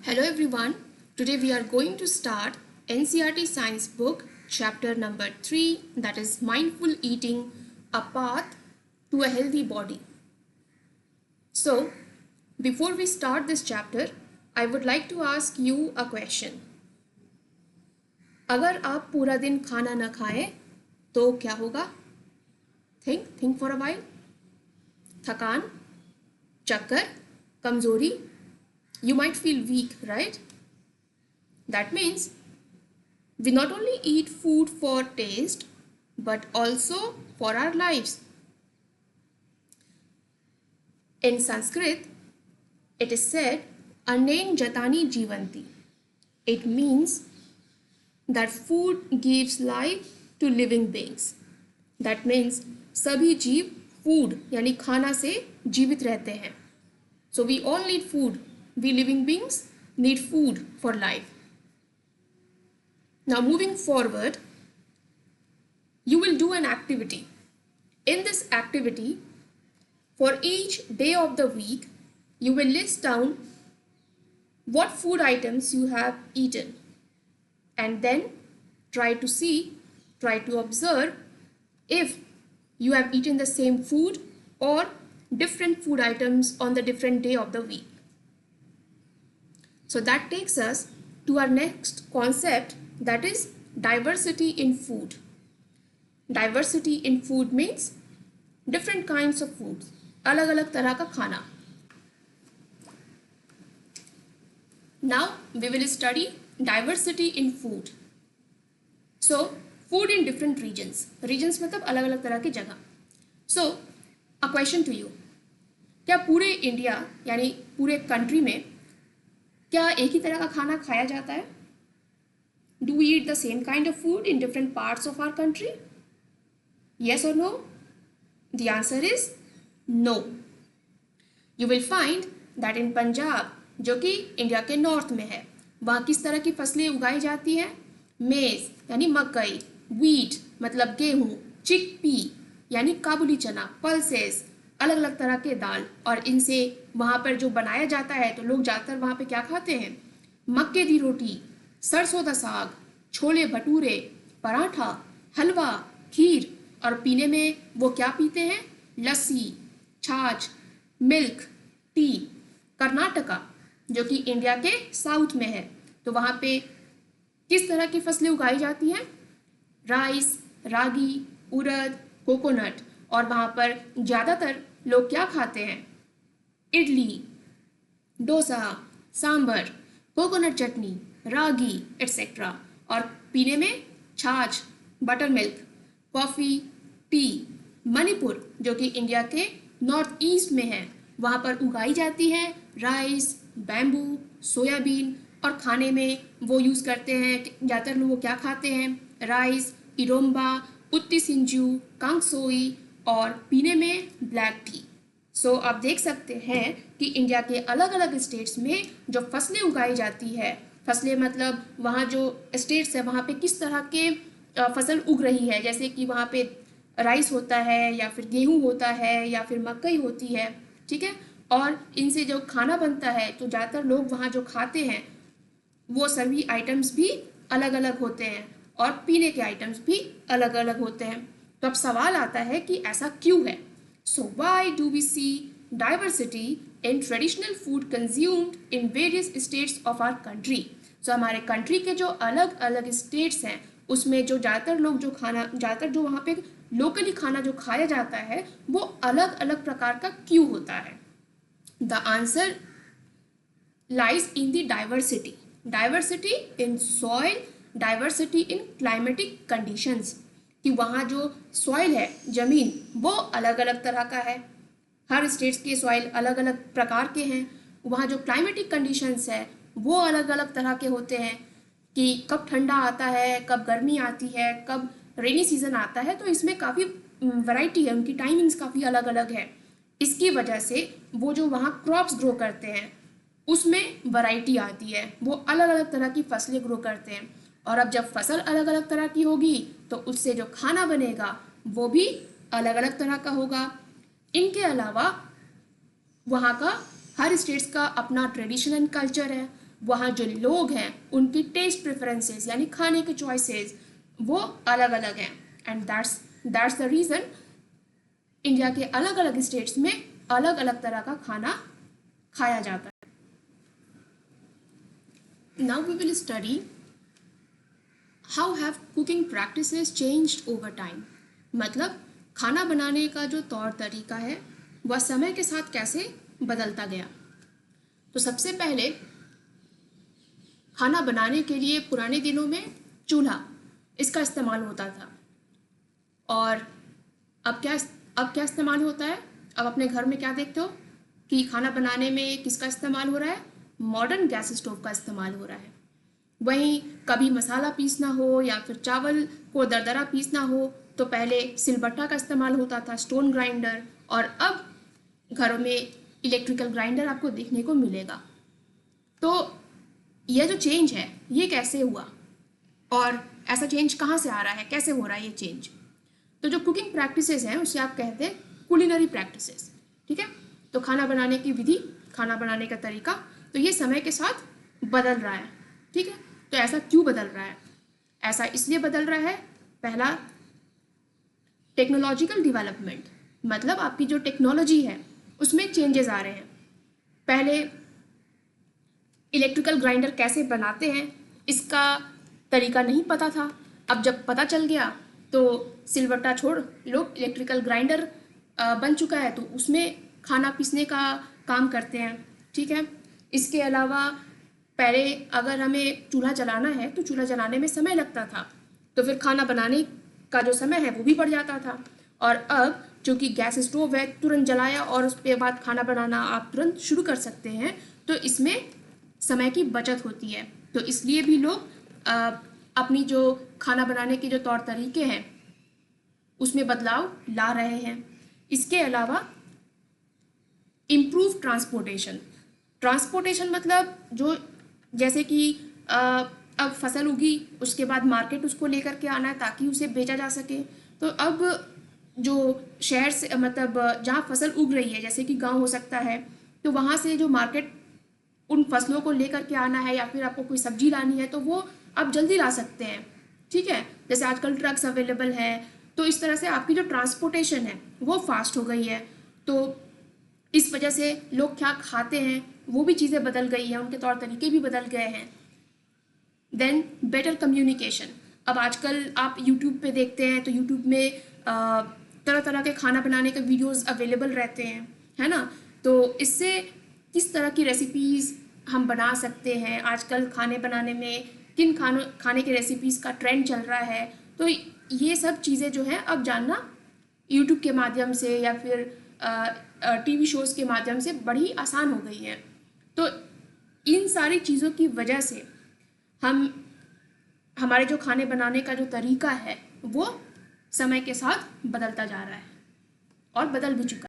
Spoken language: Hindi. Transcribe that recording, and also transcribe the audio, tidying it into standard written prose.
Hello everyone. Today we are going to start NCERT Science book chapter number 3, that is Mindful Eating, a Path to a Healthy Body. So before we start this chapter, I would like to ask you a question. अगर आप पूरा दिन खाना न खाएं तो क्या होगा? Think for a while. थकान, चक्कर, कमजोरी. You might feel weak, right? That means we not only eat food for taste but also for our lives. In Sanskrit, it is said, Annen Jatani Jivanti. It means that food gives life to living beings. That means सभी जीव food यानी खाना से जीवित रहते हैं. So we all need food. We living beings need food for life. Now moving forward, you will do an activity. In this activity, for each day of the week, you will list down what food items you have eaten and then try to observe if you have eaten the same food or different food items on the different day of the week. So that takes us to our next concept, that is diversity in food. Diversity in food means different kinds of foods, अलग अलग तरह का खाना. Now we will study diversity in food. So food in different regions. Regions मतलब अलग अलग तरह की जगह. So a question to you. क्या पूरे इंडिया यानी पूरे कंट्री में क्या एक ही तरह का खाना खाया जाता है? Do we eat the same kind of food in different parts of our country? Yes or no? The answer is no. You will find that in Punjab, जो कि इंडिया के नॉर्थ में है, वहाँ किस तरह की फसलें उगाई जाती हैं? मेज यानी मकई, wheat मतलब गेहूँ, चिकपी यानी काबुली चना, पल्सेस अलग अलग तरह के दाल, और इनसे वहाँ पर जो बनाया जाता है तो लोग ज़्यादातर वहाँ पे क्या खाते हैं? मक्के दी रोटी, सरसों दा साग, छोले भटूरे, पराठा, हलवा, खीर, और पीने में वो क्या पीते हैं? लस्सी, छाछ, मिल्क, टी. कर्नाटका जो कि इंडिया के साउथ में है, तो वहाँ पे किस तरह की फसलें उगाई जाती हैं? राइस, रागी, उड़द, कोकोनट, और वहाँ पर ज़्यादातर लोग क्या खाते हैं? इडली, डोसा, सांबर, कोकोनट चटनी, रागी एटसेट्रा, और पीने में छाछ, butter milk, coffee, T. Manipur जो कि इंडिया के नॉर्थ ईस्ट में है, वहाँ पर उगाई जाती है राइस, बैम्बू, सोयाबीन, और खाने में वो यूज़ करते हैं, ज़्यादातर लोग क्या खाते हैं? राइस, इरोम्बा, उत्ती सिंजू, कांगसोई, और पीने में ब्लैक टी. सो आप देख सकते हैं कि इंडिया के अलग अलग स्टेट्स में जो फसलें उगाई जाती है, फसलें मतलब वहाँ जो स्टेट्स है वहाँ पे किस तरह के फसल उग रही है, जैसे कि वहाँ पे राइस होता है या फिर गेहूँ होता है या फिर मकई होती है, ठीक है, और इनसे जो खाना बनता है तो ज़्यादातर लोग वहाँ जो खाते हैं वो सभी आइटम्स भी अलग अलग होते हैं और पीने के आइटम्स भी अलग अलग होते हैं. तो अब सवाल आता है कि ऐसा क्यों है? So why do we see diversity in traditional food consumed in various states of our country? So हमारे कंट्री के जो अलग अलग स्टेट्स हैं उसमें जो ज़्यादातर जो वहाँ पे लोकली खाना जो खाया जाता है वो अलग अलग प्रकार का क्यों होता है? The answer lies in the diversity. Diversity in soil, diversity in climatic conditions. कि वहाँ जो सॉइल है, ज़मीन, वो अलग अलग तरह का है. हर स्टेट्स के सॉइल अलग अलग प्रकार के हैं. वहाँ जो क्लाइमेटिक कंडीशंस है वो अलग अलग तरह के होते हैं कि कब ठंडा आता है, कब गर्मी आती है, कब रेनी सीजन आता है. तो इसमें काफ़ी वैरायटी है, उनकी टाइमिंग्स काफ़ी अलग अलग है. इसकी वजह से वो जो वहाँ क्रॉप्स ग्रो करते हैं उसमें वैरायटी आती है, वो अलग अलग तरह की फसलें ग्रो करते हैं. और अब जब फसल अलग अलग तरह की होगी तो उससे जो खाना बनेगा वो भी अलग अलग तरह का होगा. इनके अलावा वहाँ का हर स्टेट्स का अपना ट्रेडिशन एंड कल्चर है, वहाँ जो लोग हैं उनकी टेस्ट प्रेफरेंसेस यानी खाने के चॉइसेस वो अलग अलग हैं, and that's the reason India के अलग अलग स्टेट्स में अलग अलग तरह का खाना खाया जाता है. Now we will study how have cooking practices changed over time. मतलब खाना बनाने का जो तौर तरीका है वह समय के साथ कैसे बदलता गया. तो सबसे पहले खाना बनाने के लिए पुराने दिनों में चूल्हा इसका इस्तेमाल होता था, और अब क्या इस्तेमाल होता है. अब अपने घर में क्या देखते हो कि खाना बनाने में किसका इस्तेमाल हो रहा है, मॉडर्न गैस स्टोव का इस्तेमाल हो रहा है. वहीं कभी मसाला पीसना हो या फिर चावल को दरदरा पीसना हो तो पहले सिलबट्टा का इस्तेमाल होता था, स्टोन ग्राइंडर, और अब घरों में इलेक्ट्रिकल ग्राइंडर आपको देखने को मिलेगा. तो यह जो चेंज है ये कैसे हुआ और ऐसा चेंज कहाँ से आ रहा है, कैसे हो रहा है ये चेंज. तो जो कुकिंग प्रैक्टिसेस हैं उसे आप कहते हैं कुलिनरी प्रैक्टिसेस. ठीक है, तो खाना बनाने की विधि, खाना बनाने का तरीका, तो ये समय के साथ बदल रहा है. ठीक है, तो ऐसा क्यों बदल रहा है. ऐसा इसलिए बदल रहा है, पहला टेक्नोलॉजिकल डेवलपमेंट, मतलब आपकी जो टेक्नोलॉजी है उसमें चेंजेस आ रहे हैं. पहले इलेक्ट्रिकल ग्राइंडर कैसे बनाते हैं इसका तरीका नहीं पता था. अब जब पता चल गया तो सिलबट्टा छोड़ लोग इलेक्ट्रिकल ग्राइंडर बन चुका है तो उसमें खाना पीसने का काम करते हैं. ठीक है, इसके अलावा पहले अगर हमें चूल्हा जलाना है तो चूल्हा जलाने में समय लगता था, तो फिर खाना बनाने का जो समय है वो भी बढ़ जाता था. और अब चूँकि गैस स्टोव है, तुरंत जलाया और उसके बाद खाना बनाना आप तुरंत शुरू कर सकते हैं, तो इसमें समय की बचत होती है. तो इसलिए भी लोग अपनी जो खाना बनाने के जो तौर तरीके हैं उसमें बदलाव ला रहे हैं. इसके अलावा इम्प्रूव ट्रांसपोर्टेशन मतलब जो जैसे कि अब फसल उगी उसके बाद मार्केट उसको लेकर के आना है ताकि उसे बेचा जा सके. तो अब जो शहर से मतलब जहाँ फसल उग रही है जैसे कि गांव हो सकता है, तो वहाँ से जो मार्केट उन फसलों को लेकर के आना है या फिर आपको कोई सब्जी लानी है तो वो आप जल्दी ला सकते हैं. ठीक है, जैसे आजकल ट्रक्स अवेलेबल है, तो इस तरह से आपकी जो ट्रांसपोर्टेशन है वो फास्ट हो गई है. तो इस वजह से लोग क्या खाते हैं वो भी चीज़ें बदल गई हैं, उनके तौर तरीके भी बदल गए हैं. Then better communication. अब आजकल आप यूट्यूब पे देखते हैं तो यूट्यूब में तरह तरह के खाना बनाने के वीडियोस अवेलेबल रहते हैं, है ना. तो इससे किस तरह की रेसिपीज़ हम बना सकते हैं, आजकल खाने बनाने में किन खाने के रेसिपीज़ का ट्रेंड चल रहा है, तो ये सब चीज़ें जो हैं अब जानना यूट्यूब के माध्यम से या फिर टीवी शोज़ के माध्यम से बड़ी आसान हो गई हैं. तो इन सारी चीज़ों की वजह से हमारे जो खाने बनाने का जो तरीका है वो समय के साथ बदलता जा रहा है और बदल भी चुका है.